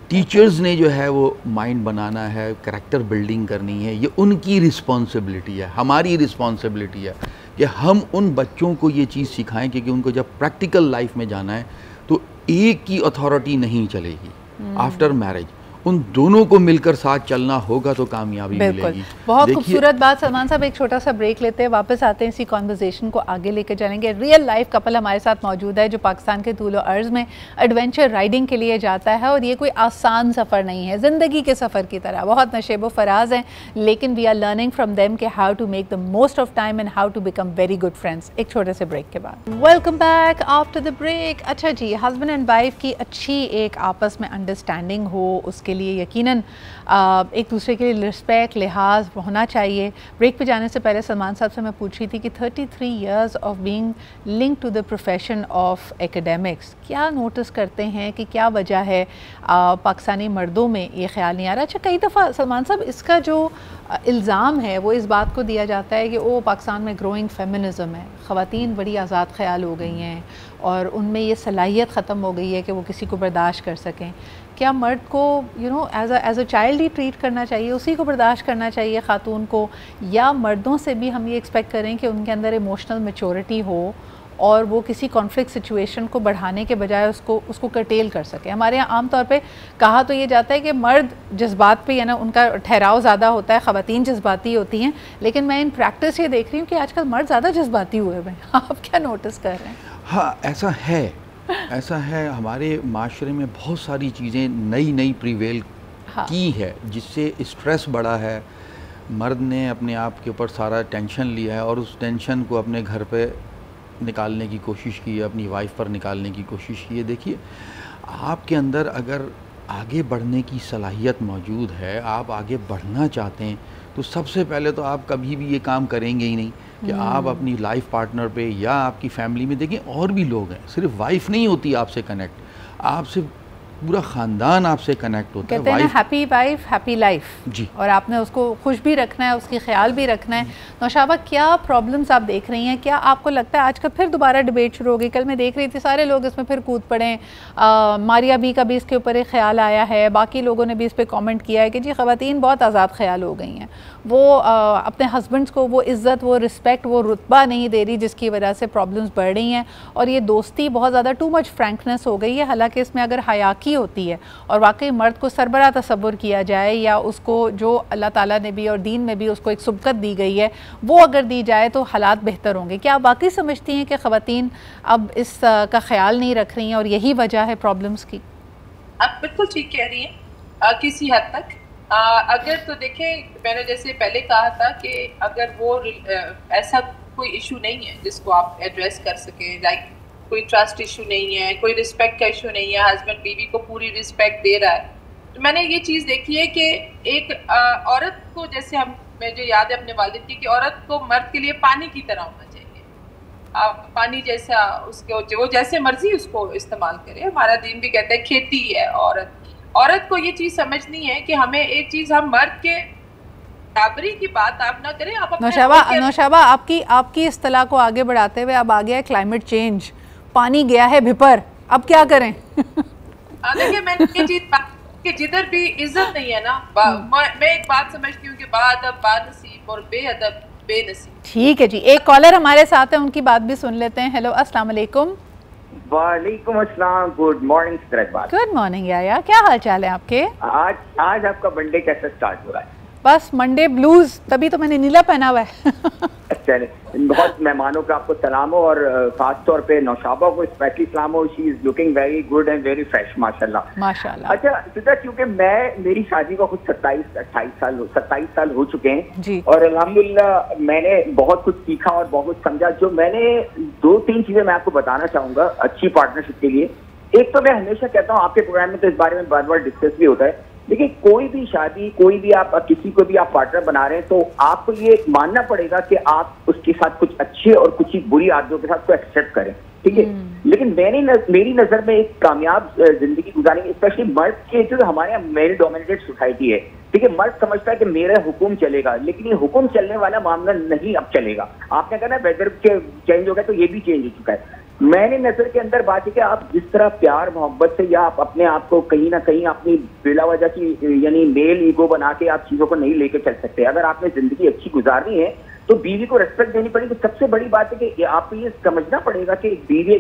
टीचर्स ने जो है वो माइंड बनाना है, करैक्टर बिल्डिंग करनी है। ये उनकी रिस्पॉन्सिबिलिटी है। हमारी रिस्पॉन्सिबिलिटी है कि हम उन बच्चों को ये चीज़ सिखाएं, क्योंकि उनको जब प्रैक्टिकल लाइफ में जाना है तो एक की अथॉरिटी नहीं चलेगी। आफ्टर मैरिज उन दोनों को मिलकर साथ चलना होगा तो कामयाबी मिलेगी। बहुत खूबसूरत बात। सलमान साहब, एक छोटा सा ब्रेक लेते हैं, वापस आते हैं, इसी कॉन्वर्जेशन को आगे लेकर चलेंगे। रियल लाइफ कपल हमारे साथ मौजूद है जो पाकिस्तान के तूल अर्ज़ में एडवेंचर राइडिंग के लिए जाता है, और ये कोई आसान सफ़र नहीं है, ज़िंदगी के सफ़र की तरह। बहुत नशेब फराज हैं, लेकिन we are learning from them कि how to make the most of time and how to become very good friends. एक छोटे से ब्रेक के बाद welcome back after the break. अच्छा जी, हस्बैंड एंड वाइफ की अच्छी एक आपस में अंडरस्टैंडिंग हो, उसके लिए यकीनन एक दूसरे के लिए रिस्पेक्ट, लिहाज होना चाहिए। ब्रेक पे जाने से पहले सलमान साहब से मैं पूछ रही थी कि 33 years of being linked to the profession of academics, क्या नोटिस करते हैं कि क्या वजह है पाकिस्तानी मर्दों में ये ख्याल नहीं आ रहा? अच्छा, कई दफ़ा सलमान साहब इसका जो इल्ज़ाम है वो इस बात को दिया जाता है कि वो पाकिस्तान में ग्रोइंग फेमिनिज़म है, ख़वातीन बड़ी आज़ाद ख्याल हो गई हैं और उनमें ये सलाहियत ख़त्म हो गई है कि वो किसी को बर्दाश्त कर सकें। क्या मर्द को एज अ चाइल्ड ही ट्रीट करना चाहिए, उसी को बर्दाश्त करना चाहिए ख़ातून को, या मर्दों से भी हम ये एक्सपेक्ट करें कि उनके अंदर इमोशनल मैच्योरिटी हो और वो किसी कॉन्फ्लिक्ट सिचुएशन को बढ़ाने के बजाय उसको कर्टेल कर सके? हमारे यहाँ आम तौर पे कहा तो ये जाता है कि मर्द जज्बात पे उनका ठहराव ज़्यादा होता है, ख़वातीन जज्बाती होती हैं, लेकिन मैं इन प्रैक्टिस ये देख रही हूँ कि आजकल मर्द ज़्यादा जज्बाती हुए हैं। आप क्या नोटिस कर रहे हैं? हाँ, ऐसा है हमारे माशरे में बहुत सारी चीज़ें नई प्रिवेल की है, जिससे स्ट्रेस बढ़ा है। मर्द ने अपने आप के ऊपर सारा टेंशन लिया है और उस टेंशन को अपने घर पे निकालने की कोशिश की है, अपनी वाइफ पर निकालने की कोशिश की है। देखिए, आपके अंदर अगर आगे बढ़ने की सलाहियत मौजूद है, आप आगे बढ़ना चाहते हैं, तो सबसे पहले तो आप कभी भी ये काम करेंगे ही नहीं कि आप अपनी लाइफ पार्टनर पे या आपकी फैमिली में देखें और भी लोग हैं, सिर्फ वाइफ नहीं होती आपसे कनेक्ट, आपसे पूरा ख़ानदान आपसे कनेक्ट होता है। कहते हैं ना हैप्पी वाइफ हैप्पी लाइफ जी, और आपने उसको खुश भी रखना है, उसकी ख्याल भी रखना है। नौशाबा, क्या प्रॉब्लम्स आप देख रही हैं? क्या आपको लगता है आजकल फिर दोबारा डिबेट शुरू हो गई? कल मैं देख रही थी सारे लोग इसमें फिर कूद पड़े हैं। मारिया बी का भी इसके ऊपर एक ख्याल आया है, बाकी लोगों ने भी इस पर कॉमेंट किया है कि जी ख़वातीन बहुत आज़ाद ख्याल हो गई हैं, वो अपने हस्बैंड्स को वो इज़्ज़त, वो रिस्पेक्ट, वो रुतबा नहीं दे रही, जिसकी वजह से प्रॉब्लम्स बढ़ रही हैं और ये दोस्ती बहुत ज़्यादा टू मच फ्रैंकनेस हो गई है। हालांकि इसमें अगर हयाकी होती है और वाकई मर्द को सरबरा तसव्वुर किया जाए या उसको जो अल्लाह ताला ने भी और दीन में भी उसको एक सुबकत दी गई है वो अगर दी जाए तो हालात बेहतर होंगे। क्या आप वाकई समझती हैं कि ख़वातीन अब इस का ख्याल नहीं रख रही हैं और यही वजह है प्रॉब्लम्स की? आप बिल्कुल ठीक कह रही हैं किसी हद तक। अगर तो देखें, मैंने जैसे पहले कहा था कि अगर वो ऐसा कोई इशू नहीं है जिसको आप एड्रेस कर सकें, लाइक कोई ट्रस्ट इशू नहीं है, कोई रिस्पेक्ट का इशू नहीं है, हस्बैंड बीवी को पूरी रिस्पेक्ट दे रहा है, तो मैंने ये चीज़ देखी है कि एक औरत को, जैसे मुझे याद है अपने वालिद की, कि औरत को मर्द के लिए पानी की तरह होना चाहिए। आप पानी जैसा उसको, वो जैसे मर्जी उसको इस्तेमाल करे। हमारा दीन भी कहता है खेती है औरत को ये चीज़ समझनी है कि हमें एक चीज़, हम मर्द के बराबरी की बात आप ना करें। आप नौशाबा आपकी इस्तिलाह को आगे बढ़ाते हुए अब आ गया है क्लाइमेट चेंज, पानी गया है भिपर, अब क्या करें? देखिए, मैंने ये चीज कि जिधर भी इज्जत नहीं है ना, मैं एक बात समझती हूँ कि बाअदब बानसीब और बेअदब बेनसीब। ठीक है जी, एक कॉलर हमारे साथ है, उनकी बात भी सुन लेते हैं। हेलो, अस्सलाम वालेकुम। वालेकुम अस्सलाम, गुड मॉर्निंग। गुड मॉर्निंग याया, क्या हाल चाल है आपके? आज आपका मंडे कैसा स्टार्ट हो रहा है? बस मंडे ब्लूज, तभी तो मैंने नीला पहना हुआ है। अच्छा, बहुत मेहमानों का आपको सलाम हो और खास तौर पे नौशाबा को स्पेशली सलाम हो। She is looking very good and very fresh, माशाल्लाह माशाल्लाह। अच्छा सिद्धा, क्योंकि मेरी शादी को खुद 27 साल हो चुके हैं जी, और अल्हम्दुलिल्लाह मैंने बहुत कुछ सीखा और बहुत समझा। जो मैंने 2-3 चीजें मैं आपको बताना चाहूंगा अच्छी पार्टनरशिप के लिए। एक तो मैं हमेशा कहता हूँ, आपके प्रोग्राम में तो इस बारे में बार बार डिस्कस भी होता है, देखिए कोई भी शादी, कोई भी आप किसी को भी आप पार्टनर बना रहे हैं तो आपको ये मानना पड़ेगा कि आप उसके साथ कुछ अच्छे और कुछ बुरी आदतों के साथ उसको एक्सेप्ट करें, ठीक है। लेकिन मेरी नजर में एक कामयाब जिंदगी गुजारेंगे, स्पेशली मर्द के, जो हमारे यहाँ मेल डोमिनेटेड सोसाइटी है, ठीक है। मर्द समझता है कि मेरा हुक्म चलेगा, लेकिन ये हुक्म चलने वाला मामला नहीं अब चलेगा। आपने कहा ना वेदर के चेंज हो गया, तो ये भी चेंज हो चुका है। मैंने नजर के अंदर बात है कि आप जिस तरह प्यार मोहब्बत से या आप अपने आप को कहीं ना कहीं अपनी बिला वजह की यानी मेल ईगो बना के आप चीजों को नहीं लेके चल सकते। अगर आपने जिंदगी अच्छी गुजारनी है तो बीवी को रेस्पेक्ट देनी पड़ेगी। तो सबसे बड़ी बात है कि आपको ये समझना पड़ेगा कि बीवी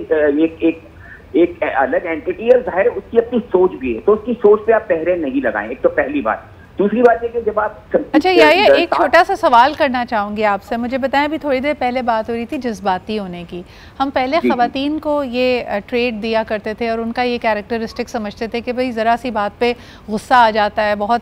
एक अलग एंटिटी है, जाहिर उसकी अपनी सोच भी है, तो उसकी सोच पे आप पहरे नहीं लगाएं। एक तो पहली बात। दूसरी बात है कि जब आप अच्छा याया, एक छोटा सा सवाल करना चाहूँगी आपसे। मुझे बताएं, अभी थोड़ी देर पहले बात हो रही थी जज्बाती होने की। हम पहले ख़वातीन को ये ट्रेड दिया करते थे और उनका ये कैरेक्टरिस्टिक समझते थे कि भाई ज़रा सी बात पे गुस्सा आ जाता है, बहुत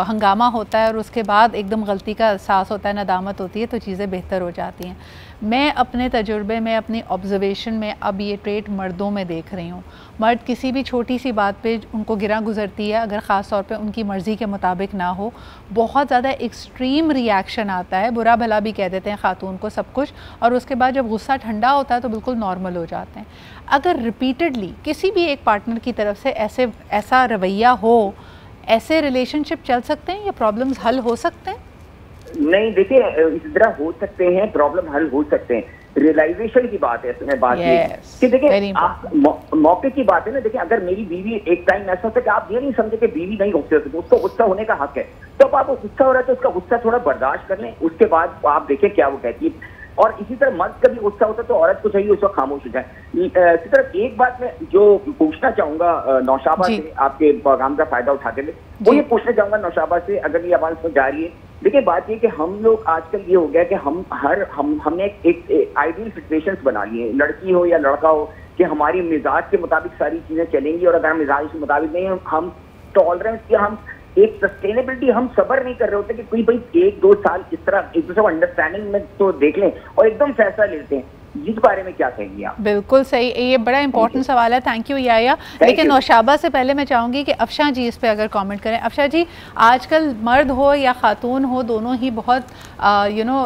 हंगामा होता है और उसके बाद एकदम गलती का एहसास होता है, नदामत होती है, तो चीज़ें बेहतर हो जाती हैं। मैं अपने तजुर्बे में, अपनी ऑब्जर्वेशन में अब ये ट्रेट मर्दों में देख रही हूँ। मर्द किसी भी छोटी सी बात पे उनको गिरा गुजरती है, अगर ख़ास तौर पे उनकी मर्ज़ी के मुताबिक ना हो, बहुत ज़्यादा एक्सट्रीम रिएक्शन आता है, बुरा भला भी कह देते हैं ख़ातून को सब कुछ, और उसके बाद जब गुस्सा ठंडा होता है तो बिल्कुल नॉर्मल हो जाते हैं। अगर रिपीटेडली किसी भी एक पार्टनर की तरफ से ऐसा रवैया हो, ऐसे रिलेशनशिप चल सकते हैं या प्रॉब्लम्स हल हो सकते हैं? नहीं, देखिए इस तरह हो सकते हैं, प्रॉब्लम हल हो सकते हैं। रियलाइजेशन की बात है इसमें, बात ये कि देखिए आप मौके की बात है ना। देखिए अगर मेरी बीवी, एक टाइम ऐसा होता है कि आप ये नहीं समझे कि बीवी नहीं गुस्से होती, उसको गुस्सा होने का हक है, तो अब आप गुस्सा हो रहा है तो उसका गुस्सा थोड़ा बर्दाश्त कर लें, उसके बाद आप देखें क्या वो कहती है। और इसी तरह मर्द का भी गुस्सा होता है तो औरत को चाहिए उस वक्त खामोश हो जाए। इसी तरह एक बात मैं जो पूछना चाहूंगा नौशाबा से, आपके प्रोग्राम का फायदा उठाते हुए, वो ये पूछना चाहूंगा नौशाबा से, अगर ये आवाज जा रही है। देखिए बात ये कि हम लोग आजकल ये हो गया कि हमने एक आइडियल सिचुएशंस बना लिए, लड़की हो या लड़का हो, कि हमारी मिजाज के मुताबिक सारी चीजें चलेंगी, और अगर हम मिजाज के मुताबिक नहीं, हम टॉलरेंस या हम एक सस्टेनेबिलिटी, हम सब्र नहीं कर रहे होते कि कोई भाई 1-2 साल इस तरह एक दूसरे को अंडरस्टैंडिंग में तो देख लें और एकदम फैसला लेते हैं। इस बारे में क्या कहेंगी आप? बिल्कुल सही, ये बड़ा इंपॉर्टेंट सवाल है, थैंक यू याया। लेकिन नौशाबा से पहले मैं चाहूँगी कि अफशा जी इस पे अगर कमेंट करें। अफशा जी, आजकल मर्द हो या खातून हो, दोनों ही बहुत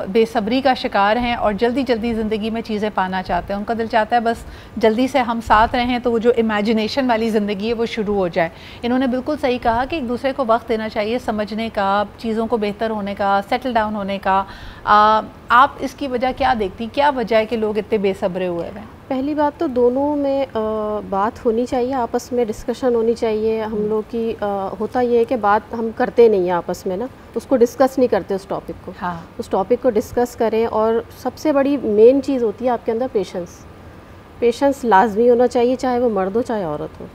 बेसब्री का शिकार हैं और जल्दी जल्दी ज़िंदगी में चीज़ें पाना चाहते हैं। उनका दिल चाहता है बस जल्दी से हम साथ रहें, तो वो जो इमेजिनेशन वाली ज़िंदगी है वो शुरू हो जाए। इन्होंने बिल्कुल सही कहा कि एक दूसरे को वक्त देना चाहिए, समझने का, चीज़ों को बेहतर होने का, सेटल डाउन होने का। आप इसकी वजह क्या देखती, क्या वजह है कि लोग इतने बेसब्रे हुए हैं? पहली बात तो दोनों में बात होनी चाहिए, आपस में डिस्कशन होनी चाहिए। हम लोग की होता ये है कि बात हम करते नहीं हैं आपस में ना, उसको डिस्कस नहीं करते उस टॉपिक को। हाँ। उस टॉपिक को डिस्कस करें। और सबसे बड़ी मेन चीज़ होती है आपके अंदर पेशेंस। पेशेंस लाजमी होना चाहिए, चाहे वो मर्द हो चाहे औरत हो।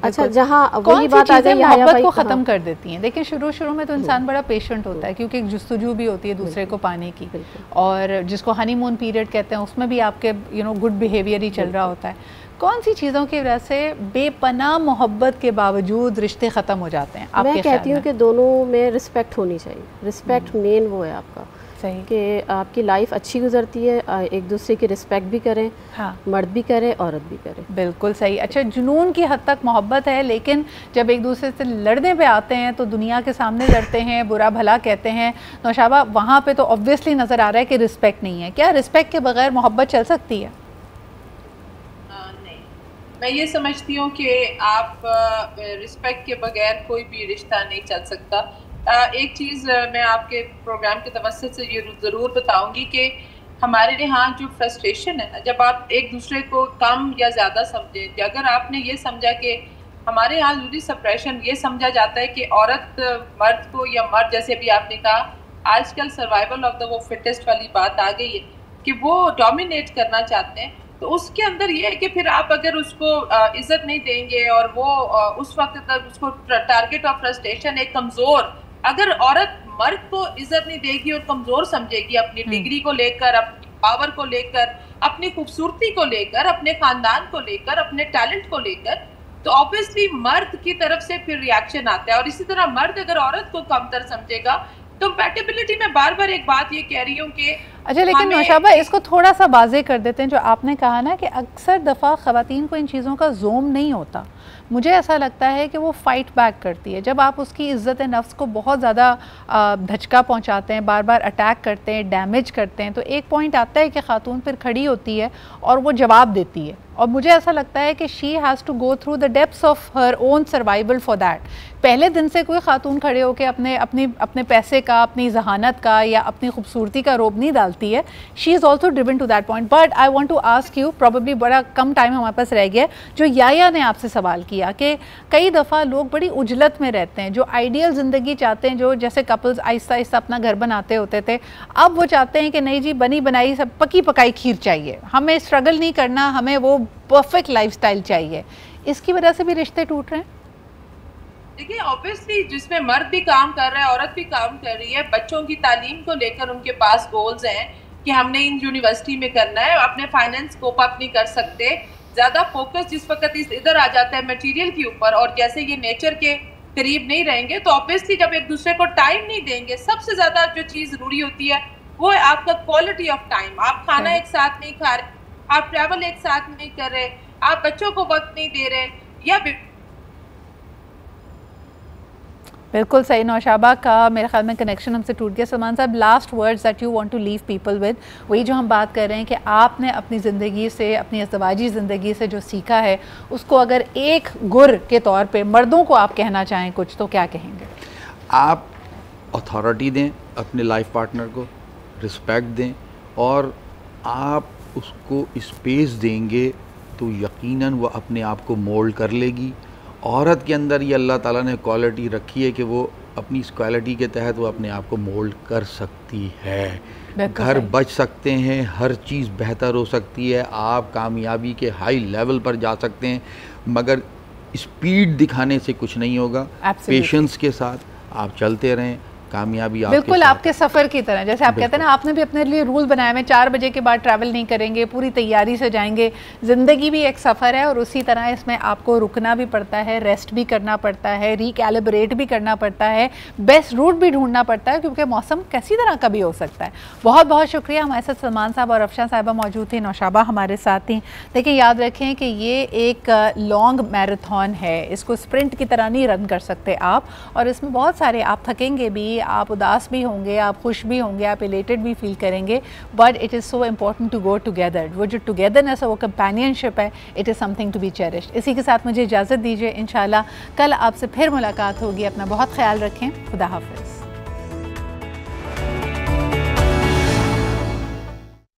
अच्छा, जहाँ वही बात आ गई मोहब्बत को ख़त्म कर देती हैं। देखिए शुरू में तो इंसान बड़ा पेशेंट होता है, क्योंकि एक जुस्तजू भी होती है दूसरे को पाने की, और जिसको हनीमून पीरियड कहते हैं, उसमें भी आपके गुड बिहेवियर ही चल रहा होता है। कौन सी चीज़ों की वजह से बेपनाह मोहब्बत के बावजूद रिश्ते ख़त्म हो जाते हैं? मैं कहती हूँ कि दोनों में रिस्पेक्ट होनी चाहिए। रिस्पेक्ट मेन वो है आपका, सही कि आपकी लाइफ अच्छी गुजरती है, एक दूसरे की रिस्पेक्ट भी करें। हाँ। मर्द भी करे, औरत भी करे। बिल्कुल सही। अच्छा, जुनून की हद तक मोहब्बत है, लेकिन जब एक दूसरे से लड़ने पे आते हैं तो दुनिया के सामने लड़ते हैं, बुरा भला कहते हैं। नौशाबा, वहाँ पे तो ऑब्वियसली नज़र आ रहा है कि रिस्पेक्ट नहीं है। क्या रिस्पेक्ट के बगैर मोहब्बत चल सकती है? नहीं, मैं ये समझती हूँ कि आप रिस्पेक्ट के बगैर कोई भी रिश्ता नहीं चल सकता। एक चीज़ मैं आपके प्रोग्राम के तवस्सुत से ये ज़रूर बताऊंगी कि हमारे यहाँ जो फ्रस्ट्रेशन है ना, जब आप एक दूसरे को कम या ज़्यादा समझें, अगर आपने ये समझा कि हमारे यहाँ ज़रूरी सप्रेशन ये समझा जाता है कि औरत मर्द को, या मर्द जैसे भी आपने कहा, आजकल सर्वाइवल ऑफ द वो फिटेस्ट वाली बात आ गई है कि वो डोमिनेट करना चाहते हैं। तो उसके अंदर ये है कि फिर आप अगर उसको इज्जत नहीं देंगे और वो उस वक्त तक उसको टारगेट ऑफ फ्रस्ट्रेशन एक कमज़ोर, अगर औरत मर्द को इज्जत नहीं देगी और कमजोर समझेगी अपनी डिग्री को लेकर, अपनी पावर को लेकर, अपनी खूबसूरती को लेकर, अपने खानदान को लेकर, अपने टैलेंट को लेकर, तो ऑब्वियसली मर्द की तरफ से फिर रिएक्शन आता है। और इसी तरह मर्द अगर औरत को कमतर समझेगा, तो कंपैटिबिलिटी में बार बार एक बात ये कह रही हूँ कि अच्छा, लेकिन नौशाबा इसको थोड़ा सा वाज़ेह कर देते हैं। जो आपने कहा ना कि अक्सर दफ़ा ख़वातीन को इन चीज़ों का ज़ोम नहीं होता, मुझे ऐसा लगता है कि वो फ़ाइट बैक करती है। जब आप उसकी इज़्ज़त नफ्स को बहुत ज़्यादा धचका पहुंचाते हैं, बार बार अटैक करते हैं, डैमेज करते हैं, तो एक पॉइंट आता है कि ख़ातून फिर खड़ी होती है और वो जवाब देती है। और मुझे ऐसा लगता है कि she has to go through the depths of her own survival for that. पहले दिन से कोई खातून खड़े होकर अपने पैसे का, अपनी जहानत का या अपनी खूबसूरती का रोब नहीं डालती है। She is also driven to that point. But I want to ask you, probably बड़ा कम टाइम हमारे पास रह गया, जो याया ने आपसे सवाल किया कि कई दफ़ा लोग बड़ी उजलत में रहते हैं, जो आइडियल ज़िंदगी चाहते हैं, जो जैसे कपल्स आहिस्ता आहिस्ता अपना घर बनाते होते थे, अब वो चाहते हैं कि नहीं जी, बनी बनाई सब पकी पकाई खीर चाहिए, हमें स्ट्रगल नहीं करना, हमें वो परफेक्ट लाइफस्टाइल चाहिए। इसकी वजह से भी रिश्ते टूट रहे हैं। देखिए, ऑब्वियसली जिसमें मर्द भी काम कर रहा है, औरत भी काम कर रही है, बच्चों की तालीम को लेकर उनके पास गोल्स हैं कि हमने इन यूनिवर्सिटी में करना है, अपने फाइनेंस कोप अप नहीं कर सकते। ज़्यादा फोकस जिस वक्त इधर आ जाता है मटेरियल के ऊपर, और जैसे ये नेचर के करीब नहीं रहेंगे, तो ऑब्वियसली जब एक दूसरे को टाइम नहीं देंगे, सबसे ज़्यादा जो चीज़ ज़रूरी होती है वो है आपका क्वालिटी ऑफ टाइम। आप खाना एक साथ नहीं खा रहे, आप ट्रैवल एक साथ नहीं कर रहे, आप बच्चों को वक्त नहीं दे रहे, या बिल्कुल सही। नौशाबा का मेरे ख्याल में कनेक्शन हमसे टूट गया। सलमान साहब, last words that you want to leave people with, वही जो हम बात कर रहे हैं कि आपने अपनी ज़िंदगी से, अपनी अज़दवाजी ज़िंदगी से जो सीखा है, उसको अगर एक गुर के तौर पे मर्दों को आप कहना चाहें कुछ, तो क्या कहेंगे? आप अथॉरिटी दें अपने लाइफ पार्टनर को, रिस्पेक्ट दें, और आप उसको स्पेस देंगे तो यकीनन वो अपने आप को मोल्ड कर लेगी। औरत के अंदर ये अल्लाह ताला ने क्वालिटी रखी है कि वो अपनी इस क्वालिटी के तहत वो अपने आप को मोल्ड कर सकती है। घर बच सकते हैं, हर चीज़ बेहतर हो सकती है, आप कामयाबी के हाई लेवल पर जा सकते हैं, मगर स्पीड दिखाने से कुछ नहीं होगा। पेशेंस के साथ आप चलते रहें, कामयाबी बिल्कुल आपके सफ़र की तरह, जैसे आप कहते हैं ना, आपने भी अपने लिए रूल बनाए हुए 4 बजे के बाद ट्रैवल नहीं करेंगे, पूरी तैयारी से जाएंगे। ज़िंदगी भी एक सफ़र है और उसी तरह इसमें आपको रुकना भी पड़ता है, रेस्ट भी करना पड़ता है, रिकैलिब्रेट भी करना पड़ता है, बेस्ट रूट भी ढूंढना पड़ता है, क्योंकि मौसम किसी तरह का भी हो सकता है। बहुत बहुत शुक्रिया। हमारे साथ सलमान साहब और अफशान साहिबा मौजूद थी, नौशाबा हमारे साथ थी। देखिए याद रखें कि ये एक लॉन्ग मैराथन है, इसको स्प्रिंट की तरह नहीं रन कर सकते आप, और इसमें बहुत सारे आप थकेंगे भी, आप उदास भी होंगे, आप खुश भी होंगे, आप इलेटेड भी फील करेंगे, but it is so important to go together. वो जो टुगेदरनेस है, वो कंपेनियनशिप है, it is something to be cherished. इसी के साथ मुझे इजाज़त दीजिए, इंशाल्लाह कल आपसे फिर मुलाकात होगी। अपना बहुत ख्याल रखें। खुदा हाफ़िज़।